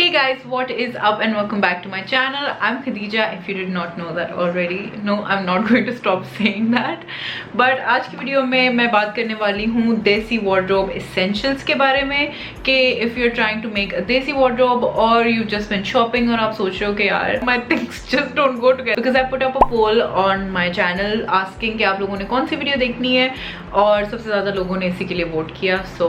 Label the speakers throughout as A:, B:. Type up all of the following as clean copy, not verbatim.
A: Hey guys, what is up and welcome back to my channel. I'm Khadija, if you did not know that already. No, I'm not going to stop saying that. But आज की video में मैं बात करने वाली हूँ देसी wardrobe essentials के बारे में कि if you're trying to make a देसी wardrobe or you just been shopping और आप सोच रहे हो कि यार my things just don't go together, because I put up a poll on my channel asking कि आप लोगों ने कौन सी वीडियो देखनी है और सबसे ज़्यादा लोगों ने इसी के लिए वोट किया. So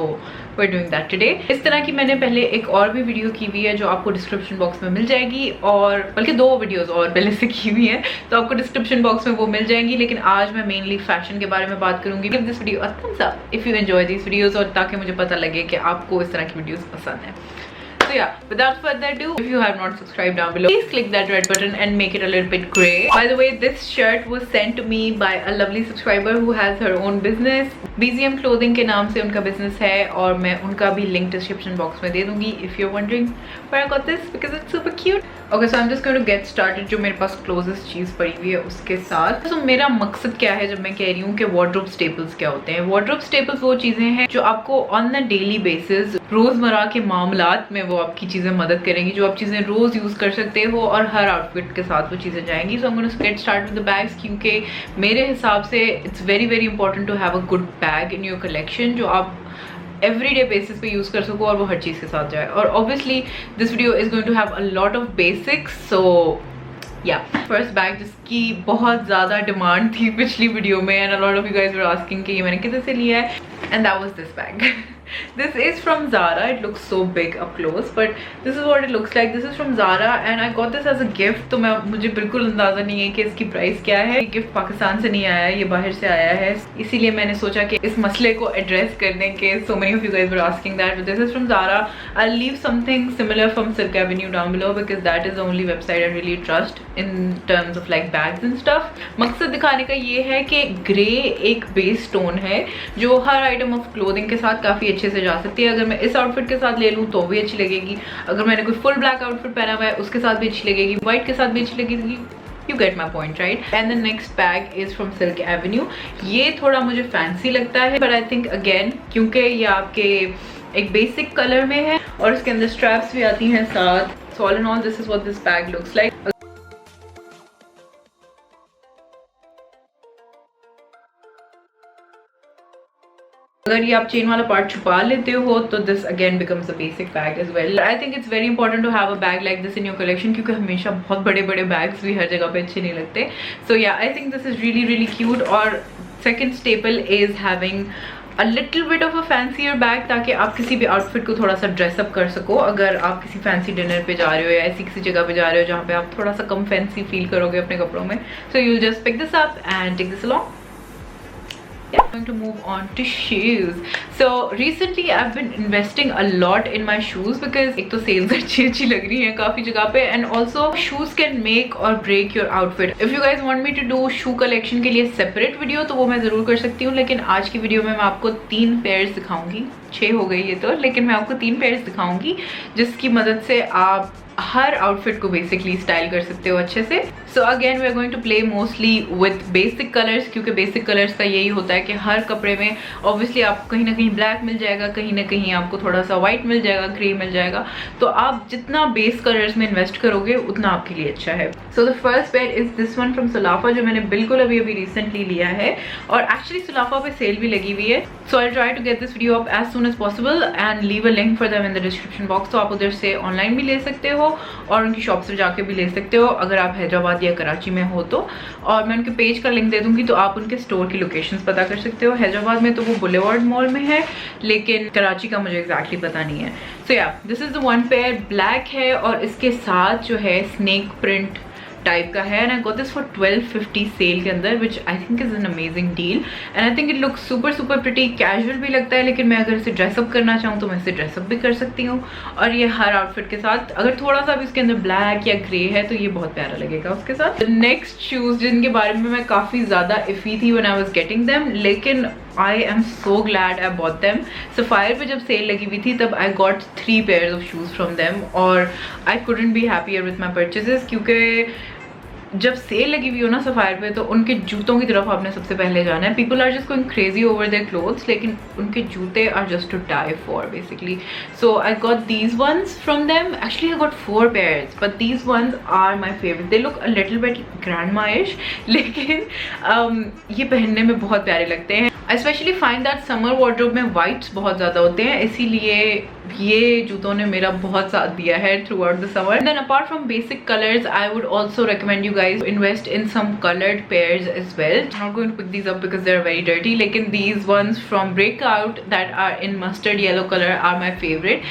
A: we're doing that today. इस तरह की मैंने पहले एक और भी वीडियो की हुई है जो आपको डिस्क्रिप्शन बॉक्स में मिल जाएगी, और बल्कि दो वीडियोस और पहले से की हुई है तो आपको डिस्क्रिप्शन बॉक्स में वो मिल जाएंगी. लेकिन आज मैं मेनली फैशन के बारे में बात करूंगी. Give this video a thumbs up if you enjoy this videos, और ताकि मुझे पता लगे कि आपको इस तरह की वीडियोस पसंद है. So yeah, without further ado, if you have not subscribed down below, please click that red button and make it a little bit gray. By the way, this shirt was sent to me by a lovely subscriber who has her own business. BZM Clothing के नाम से उनका business है, और मैं उनका भी link description box में दे दूंगी if you're wondering where I got this, because it's super cute. Okay, so I'm just going to get started. जो मेरे पास closest चीज़ पड़ी हुई है उसके साथ. So मेरा मकसद क्या है जब मैं कह रही हूँ कि wardrobe staples क्या होते हैं. Wardrobe staples वो चीज़ें हैं जो आपको on a daily basis रोज़मर्रा के मामलात में वो आपकी चीज़ें मदद करेंगी, जो आप चीज़ें रोज़ यूज़ कर सकते हो और हर आउटफिट के साथ वो चीज़ें जाएंगी. सो I'm going to get started with the bags, क्योंकि मेरे हिसाब से it's very very important to have a good bag in your collection जो आप एवरीडे बेसिस पे यूज़ कर सको और वो हर चीज़ के साथ जाए. और obviously this video is going to have a lot of basics. So yeah first bag जिसकी बहुत ज़्यादा डिमांड थी पिछली वीडियो में, and a lot of you guys were asking कि ये मैंने किधर से लिया है, and that was this bag. This is from Zara. It looks so big up close, but this is what it looks like. This is from Zara and I got this as a gift. तो मुझे बिल्कुल अंदाज़ा नहीं है कि इसकी price क्या है. ये गिफ्ट पाकिस्तान से नहीं आया है, ये बाहर से आया है. इसीलिए मैंने सोचा कि इस मसले को एड्रेस करने के so many of you guys were asking that. But this is from Zara. I'll leave something similar from Silk Avenue down below because that is the only website I really trust in terms of like bags and stuff. मकसद दिखाने का ये है कि grey एक base tone है जो हर item of clothing के साथ काफ़ी अच्छे से जा सकती है. अगर मैं इस आउटफिट के साथ ले लूँ तो भी अच्छी लगेगी, अगर मैंने कोई फुल ब्लैक आउटफिट पहना हुआ है उसके साथ भी अच्छी लगेगी, व्हाइट के साथ भी अच्छी लगेगी. You get my point, right? And the next bag is from Silk Avenue. ये थोड़ा मुझे फैंसी लगता है, but I think again क्योंकि ये आपके एक बेसिक कलर में है और इसके अंदर स्ट्रैप्स भी आती हैं साथ. So all in all, this is what this bag looks like. अगर ये आप चेन वाला पार्ट छुपा लेते हो तो this again becomes a basic bag as well. I think it's very important to have a bag like this in your collection, क्योंकि हमेशा बहुत बड़े बड़े बैग्स भी हर जगह पे अच्छे नहीं लगते. So yeah I think this is really really cute. और second staple is having a little bit of a fancier bag, ताकि आप किसी भी आउटफिट को थोड़ा सा ड्रेसअप कर सको. अगर आप किसी फैंसी डिनर पे जा रहे हो या ऐसी किसी जगह पे जा रहे हो जहाँ पे आप थोड़ा सा कम फैंसी फील करोगे अपने कपड़ों में, so you will just pick this up and take this along. Yeah, I'm going to move on to shoes. So recently I've been investing a lot in my shoes because एक तो sales अच्छी लग रही हैं काफ़ी जगह पे, and also shoes can make or break your outfit. If you guys want me to do shoe collection के लिए separate video तो वो मैं ज़रूर कर सकती हूँ, लेकिन आज की वीडियो में मैं आपको 3 पेयर्स दिखाऊंगी. 6 हो गई ये तो, लेकिन मैं आपको 3 पेयर्स दिखाऊंगी जिसकी मदद से आप हर आउटफिट को बेसिकली स्टाइल कर सकते हो अच्छे से. So again we are going to play mostly with basic colours, क्योंकि बेसिक कलर्स का यही होता है कि हर कपड़े में ऑब्वियसली आपको कहीं ना कहीं ब्लैक मिल जाएगा, कहीं ना कहीं आपको थोड़ा सा वाइट मिल जाएगा, ग्रे मिल जाएगा. तो आप जितना बेस कलर्स में इन्वेस्ट करोगे उतना आपके लिए अच्छा है. So the first pair is this one from सलाफा, जो मैंने बिल्कुल अभी रिसेंटली लिया है, और एक्चुअली सलाफा पे सेल भी लगी हुई है. So I try to get this video up as soon as possible and leave a link for them in the description box. तो आप उधर से ऑनलाइन भी ले सकते हो और उनकी शॉप से जाके भी ले सकते हो अगर आप हैदराबाद या कराची में हो तो. और मैं उनके पेज का लिंक दे दूंगी तो आप उनके स्टोर की लोकेशंस पता कर सकते हो. हैदराबाद में तो वो बुलेवार्ड मॉल में है, लेकिन कराची का मुझे एग्जैक्टली पता नहीं है. सो या this is the one pair. Black है और इसके साथ जो है स्नेक प्रिंट टाइप का है, and I got this for 1250 sale के अंदर, which I think is an amazing deal. And I think it look super super pretty. Casual भी लगता है, लेकिन मैं अगर इसे ड्रेसअप करना चाहूँ तो मैं इसे ड्रेसअप भी कर सकती हूँ. और ये हर आउटफिट के साथ, अगर थोड़ा सा भी इसके अंदर ब्लैक या ग्रे है तो ये बहुत प्यारा लगेगा उसके साथ. नेक्स्ट शूज जिनके बारे में मैं काफ़ी ज़्यादा इफ़ी थी when I was getting them, लेकिन I am so glad I bought them. Sapphire पे जब सेल लगी हुई थी तब I got 3 pairs of shoes from them, और I couldn't be happier with my purchases, क्योंकि जब सेल लगी हुई हो ना सफायर पे, तो उनके जूतों की तरफ आपने सबसे पहले जाना है. People are just going crazy over their clothes, लेकिन उनके जूते are just to die for basically. So I got these ones from them. Actually I got 4 pairs, but these ones are my favourite. They look a little bit grandmaish, लेकिन ये पहनने में बहुत प्यारे लगते हैं. I specially find that summer wardrobe में whites बहुत ज़्यादा होते हैं, इसीलिए ये जूतों ने मेरा बहुत साथ दिया है throughout the summer. Then apart from basic colours, I would also recommend you guys to invest in some colored pairs as well. I'm not going to pick these up because they're very dirty. Lekin these ones from Breakout that are in mustard yellow color are my favorite.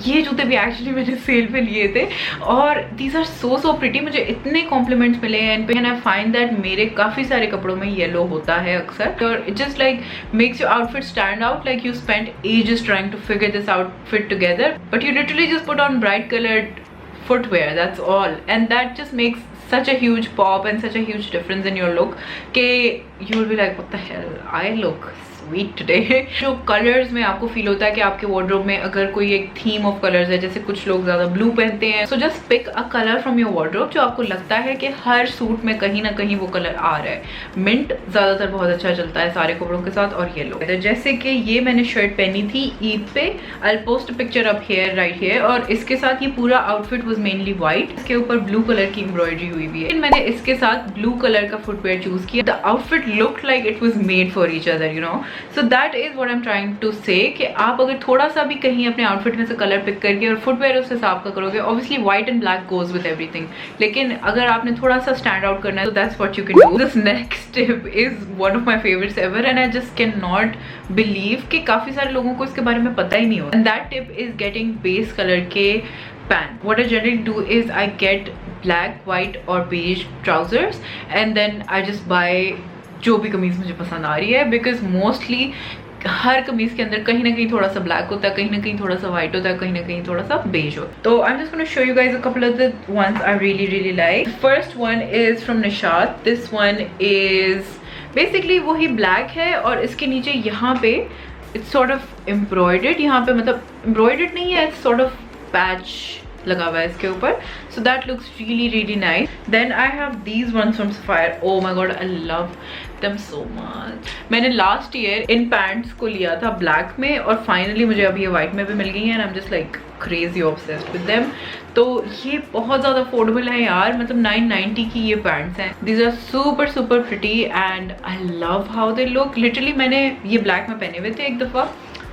A: ये जूते भी actually मैंने cell पे लिए थे और these are so pretty. मुझे इतने कॉम्प्लीमेंट्स मिले हैं इन पे, एंड आई फाइंड दैट मेरे काफ़ी सारे कपड़ों में येलो होता है अक्सर, और it just like makes your outfit stand out, like you spend ages trying to figure this outfit together, but you literally just put on bright coloured footwear, that's all, and that just makes such a huge pop and such a huge difference in your look ke you will be like what the hell, I look sweet today. जो colours में आपको feel होता है कि आपके wardrobe में अगर कोई एक थीम ऑफ कलर्स है, जैसे कुछ लोग ज़्यादा ब्लू पहनते हैं, so just pick a colour from your wardrobe जो आपको लगता है कि हर सूट में कहीं ना कहीं वो कलर आ रहा है. मिंट ज़्यादातर बहुत अच्छा चलता है सारे कपड़ों के साथ, और येलो. जैसे कि ये मैंने शर्ट पहनी थी ईद पे, I will post picture up here right here, और इसके साथ ये पूरा आउटफिट वाज मेनली वाइट, इसके ऊपर ब्लू कलर की एम्ब्रॉयडरी हुई हुई है. मैंने इसके साथ ब्लू कलर का फुटवेयर चूज किया. The outfit looked like it was made for each other, you know. So that is what I am trying to say, कि आप अगर थोड़ा सा भी कहीं अपने आउटफिट में से कलर पिक करके और फुटवेयर उस हिसाब का करोगे, obviously white and black goes with everything, लेकिन अगर आपने थोड़ा सा स्टैंड आउट करना है, तो that's what you can do. This next tip is one of my favourites ever, and I just can not believe कि काफी सारे लोगों को इसके बारे में पता ही नहीं होता. And that tip is getting base colour के pant. What I generally do is I get black, white और beige trousers, and then I just buy जो भी कमीज मुझे पसंद आ रही है, बिकॉज मोस्टली हर कमीज के अंदर कहीं ना कहीं थोड़ा सा ब्लैक होता है, कहीं ना कहीं थोड़ा सा व्हाइट होता है, कहीं ना कहीं थोड़ा सा बेज होता है. तो I am just gonna show you guys a couple of the ones I really like. First one is from Nishat. This one is basically वही ब्लैक है, और इसके नीचे यहाँ पे इट्स सॉर्ट ऑफ एम्ब्रॉयडर्ड, यहाँ पे मतलब एम्ब्रॉयडर्ड नहीं है, इट्स सॉर्ट ऑफ पैच लगा हुआ है इसके ऊपर. So that looks really nice. Then I have these ones from Sapphire. Oh my god, I love them so much. मैंने लास्ट ईयर इन पैंट्स को लिया था ब्लैक में, और फाइनली मुझे अभी ये वाइट में भी मिल गई है, and I am just like crazy obsessed with them. तो ये बहुत ज़्यादा अफोर्डेबल है यार, मतलब 990 की ये पैंट्स हैं. These are super pretty and I love how they look. Literally मैंने ये ब्लैक में पहने हुए थे एक दफ़ा,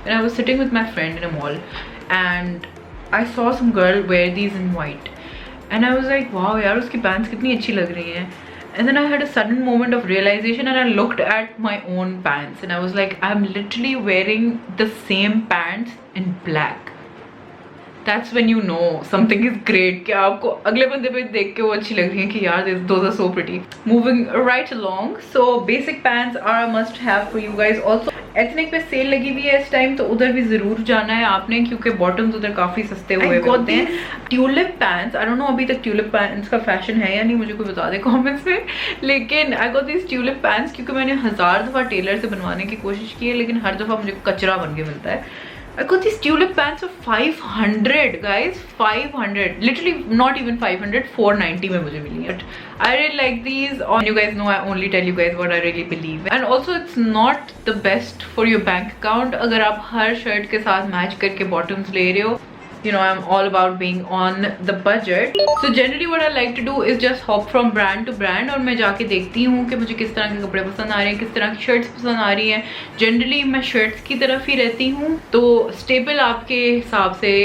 A: and I was sitting with my friend in a mall, एंड I saw some girl wear these in white, and I was like, wow, यार उसकी pants कितनी अच्छी लग रही हैं. And then I had a sudden moment of realization, and I looked at my own pants, and I was like, I'm literally wearing the same pants in black. That's when you know something is great, कि आपको अगले बंदे पे देख के वो अच्छी लग रही है कि यार those are so pretty. Moving right along, so basic pants are a must have for you guys. Also ethnic पे सेल लगी हुई है इस टाइम, तो उधर भी जरूर जाना है आपने, क्योंकि बॉटम्स उधर काफी सस्ते हुए होते हैं. Tulip pants, I don't know अभी तक ट्यूलिप पैंट्स का फैशन है या नहीं, मुझे कोई बता दे कमेंट्स में, लेकिन आई गॉट दिस ट्यूलिप पैंट्स क्योंकि मैंने 1000 दफ़ा टेलर से बनवाने की कोशिश की है, लेकिन हर दफ़ा मुझे कचरा बन के मिलता है. I got these tulip pants for 500 guys, 500, literally not even 500, 490 में मुझे मिली है. I really like these, and you guys know I only tell you guys what I really believe in. And also it's not the best for your bank account अगर आप हर shirt के साथ match करके bottoms ले रहे हो. You know, I'm all about being on the budget. So generally what I like to do is just hop from brand to brand, और मैं जाके देखती हूँ कि मुझे किस तरह के कपड़े पसंद आ रहे हैं, किस तरह की शर्ट्स पसंद आ रही हैं. जनरली मैं शर्ट्स की तरफ ही रहती हूँ, तो स्टेबल आपके हिसाब से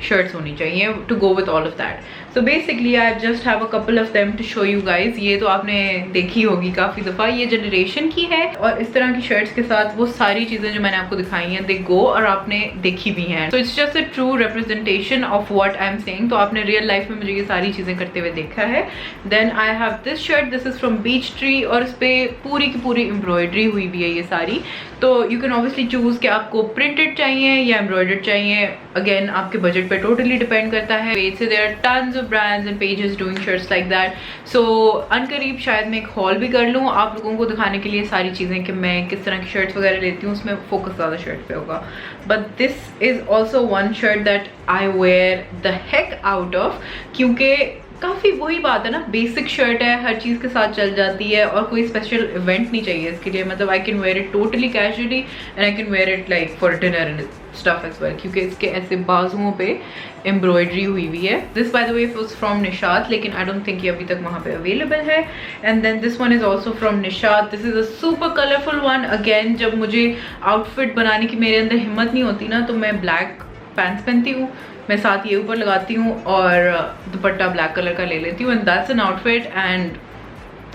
A: शर्ट्स होनी चाहिए to go with all of that. So basically I just have a couple of them to show you guys. ये तो आपने देखी होगी काफ़ी दफ़ा, ये जनरेशन की है, और इस तरह की शर्ट्स के साथ वो सारी चीज़ें जो मैंने आपको दिखाई हैं दे गो, और आपने देखी भी हैं. So it's just a true representation of what I'm saying. तो आपने रियल लाइफ में मुझे ये सारी चीज़ें करते हुए देखा है. Then I have this shirt, this is from Beach Tree, और इस पर पूरी की पूरी एम्ब्रॉयडरी हुई भी है ये सारी. तो यू कैन ऑब्वियसली चूज़ कि आपको प्रिंटेड चाहिए या एम्ब्रॉयडर्ड चाहिए. अगेन आपके बजट पे टोटली डिपेंड करता है. पेज से there are tons of brands and pages doing shirts like that. So अनकरीब शायद मैं एक हॉल भी कर लूँ आप लोगों को दिखाने के लिए सारी चीज़ें कि मैं किस तरह की शर्ट्स वगैरह लेती हूँ. उसमें फोकस ज़्यादा शर्ट पे होगा. But this is also one shirt that I wear the heck out of, क्योंकि काफ़ी वही बात है ना, बेसिक शर्ट है, हर चीज़ के साथ चल जाती है और कोई स्पेशल इवेंट नहीं चाहिए इसके लिए। मतलब I can wear it totally casually and I can wear it like for dinner and stuff as well, क्योंकि इसके ऐसे बाजुओं पे एम्ब्रॉयडरी हुई हुई है। This by the way was from Nishat, लेकिन आई डोंट थिंक ये अभी तक वहाँ पे अवेलेबल है। And then this one is also from Nishat. This is a super colourful one. Again, जब मुझे आउटफिट बनाने की मेरे अंदर हिम्मत नहीं होती ना, तो मैं ब्लैक पैंट्स पहनती हूँ, मैं साथ ये ऊपर लगाती हूँ और दुपट्टा ब्लैक कलर का ले लेती हूँ, and that's an outfit and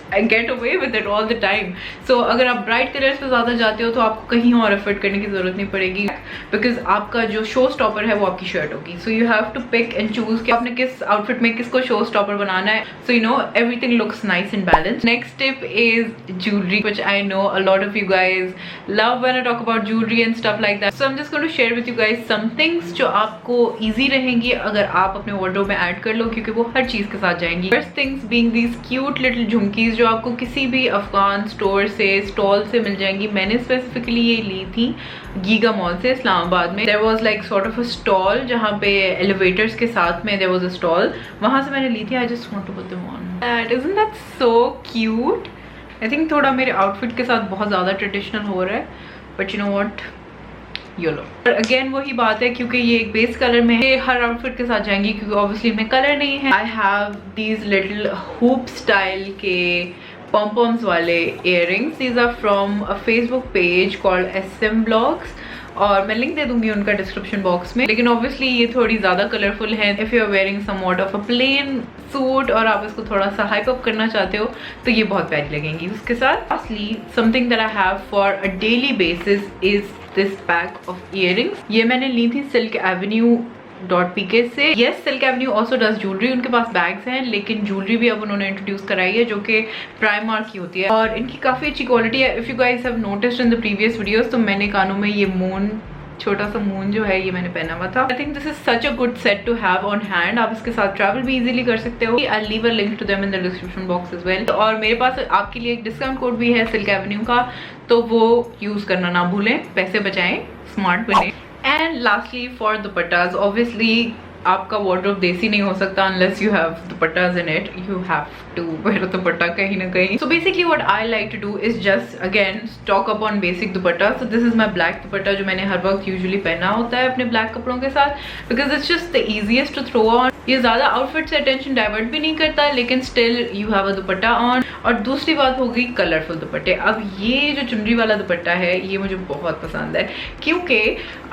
A: I get away with it all the time. So अगर आप ब्राइट कलर्स पे ज़्यादा जाते हो तो आपको कहीं और एफर्ट करने की ज़रूरत नहीं पड़ेगी, बिकॉज आपका जो शो स्टॉपर है वो आपकी शर्ट होगी। So you have to pick and choose कि आपने किस आउटफिट में किसको शो स्टॉपर बनाना है, so you know everything looks nice and balance. Next tip is jewellery, which I know a lot of you guys love when I talk about jewelry and stuff like that. So I'm just going to share with you guys some things जो आपको easy रहेंगी अगर आप अपने wardrobe में add कर लो, क्योंकि वो हर चीज़ के साथ जाएंगी। First things being these cute little झुमकीज जो आपको किसी भी अफगान स्टोर से, स्टॉल से मिल जाएंगी। मैंने स्पेसिफिकली ये ली थी गीगा मॉल से इस्लामाबाद में। There was like sort of a stall जहाँ पे एलिवेटर्स के साथ में देयर वाज अ स्टॉल, वहाँ से मैंने ली थी। I just want to put them on. That isn't that so cute. I think थोड़ा मेरे आउटफिट के साथ बहुत ज़्यादा ट्रेडिशनल हो रहा है, but you know what, yellow. और अगेन वही बात है, क्योंकि ये एक बेस कलर में है, हर आउटफिट के साथ जाएंगी, क्योंकि ऑब्वियसली इनमें कलर नहीं है। I have these little hoop style के पॉम्पॉम्स वाले earrings. These are from a Facebook page called SM Blogs, और मैं लिंक दे दूंगी उनका डिस्क्रिप्शन बॉक्स में। लेकिन ऑब्वियसली ये थोड़ी ज़्यादा कलरफुल है। If you are wearing somewhat of a plain suit और आप इसको थोड़ा सा हाइप अप करना चाहते हो तो ये बहुत प्यारी लगेंगी उसके साथ। Lastly something that I have for a daily basis is this pack of earrings. ये मैंने ली थी सिल्क एवेन्यू .pk से। Yes, silk Avenue also does jewellery, उनके पास बैग्स हैं, लेकिन ज्वेलरी भी अब उन्होंने इंट्रोड्यूस कराई है जो कि प्राइमार्क की होती है और इनकी काफ़ी अच्छी क्वालिटी है। If you guys have noticed in the previous videos, तो मैंने कानों में ये मून, छोटा सा मून जो है, ये मैंने पहना हुआ था। I think this is such a good set to have on hand. आप इसके साथ ट्रैवल भी इजीली कर सकते हो। I leave a link to them in the description box as well. और मेरे पास आपके लिए एक डिस्काउंट कोड भी है सिल्क एवेन्यू का, तो वो यूज़ करना ना भूलें, पैसे बचाएं, स्मार्ट बने। And lastly for dupattas, obviously आपका वार्डरोब देसी नहीं हो सकता unless you have dupattas in it. You have to wear दुपट्टा कहीं ना कहीं. So basically what I like to do is just again stock up on basic dupatta. So this is my black दुपट्टा जो मैंने हर वक्त usually पहना होता है अपने black कपड़ों के साथ, because it's just the easiest to throw on. ये ज़्यादा आउटफिट से अटेंशन डाइवर्ट भी नहीं करता, लेकिन still you have a dupatta on. और दूसरी बात हो गई कलरफुल दुपट्टे. अब ये जो चुनरी वाला दुपट्टा है ये मुझे बहुत पसंद है, क्योंकि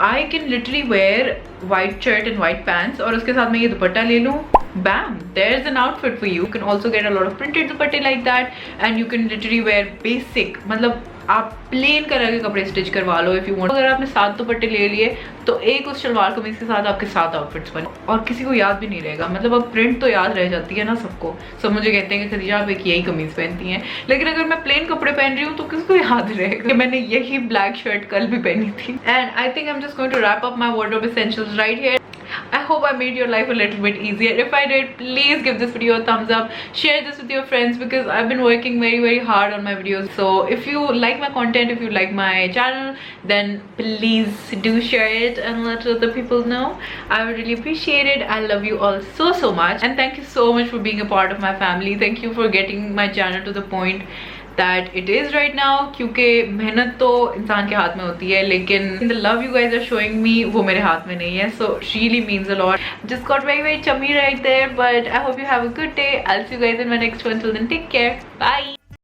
A: I can literally wear white shirt and white pants और उसके साथ मैं ये दुपट्टा ले लूँ, bam, there's an outfit for you. You can also get a lot of printed दुपट्टे like that, and you can literally wear basic, मतलब आप प्लेन कलर के कपड़े स्टिच करवा लो इफ यू वांट. अगर आपने 7 दुपट्टे ले लिए तो एक उस शलवार कमीज के साथ आपके 7 आउटफिट्स बने और किसी को याद भी नहीं रहेगा. मतलब अब प्रिंट तो याद रह जाती है ना सबको. सब मुझे कहते हैं कि खदीजा आप एक यही कमीज पहनती हैं, लेकिन अगर मैं प्लेन कपड़े पहन रही हूँ तो किसको याद रहेगा कि मैंने यही ब्लैक शर्ट कल भी पहनी थी. And I think I am just going to wrap up my wardrobe essentials right here. I hope I made your life a little bit easier. If I did, please give this video a thumbs up. Share this with your friends because I've been working very hard on my videos. So if you like my content, if you like my channel, then please do share it and let other people know. I would really appreciate it. I love you all so much, and thank you so much for being a part of my family. Thank you for getting my channel to the point that it is right now. क्योंकि मेहनत तो इंसान के हाथ में होती है, लेकिन the love you guys are showing me वो मेरे हाथ में नहीं है. So really means a lot. Just got very chummy right there, but I hope you have a good day. I'll see you guys in my next one. Till then, take care. Bye.